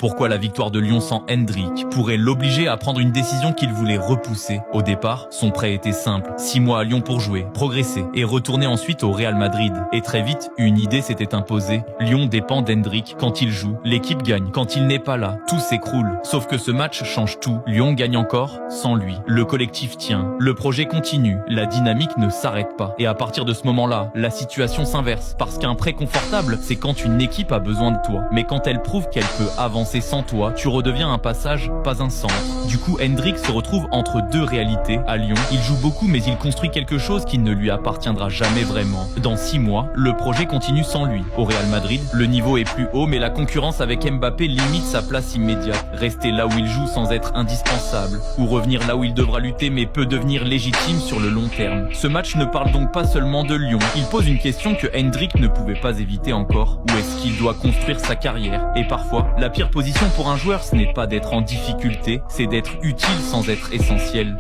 Pourquoi la victoire de Lyon sans Hendrick pourrait l'obliger à prendre une décision qu'il voulait repousser. Au départ, son prêt était simple. 6 mois à Lyon pour jouer, progresser et retourner ensuite au Real Madrid. Et très vite, une idée s'était imposée. Lyon dépend d'Hendrick quand il joue. L'équipe gagne. Quand il n'est pas là, tout s'écroule. Sauf que ce match change tout. Lyon gagne encore sans lui. Le collectif tient. Le projet continue. La dynamique ne s'arrête pas. Et à partir de ce moment-là, la situation s'inverse. Parce qu'un prêt confortable, c'est quand une équipe a besoin de toi. Mais quand elle prouve qu'elle peut avancer sans toi, tu redeviens un passage, pas un centre. Du coup, Hendrick se retrouve entre deux réalités. À Lyon, il joue beaucoup mais il construit quelque chose qui ne lui appartiendra jamais vraiment. Dans 6 mois, le projet continue sans lui. Au Real Madrid, le niveau est plus haut mais la concurrence avec Mbappé limite sa place immédiate. Rester là où il joue sans être indispensable. Ou revenir là où il devra lutter mais peut devenir légitime sur le long terme. Ce match ne parle donc pas seulement de Lyon. Il pose une question que Hendrick ne pouvait pas éviter encore. Où est-ce qu'il doit construire sa carrière? Et parfois, la pire position pour un joueur, ce n'est pas d'être en difficulté, c'est d'être utile sans être essentiel.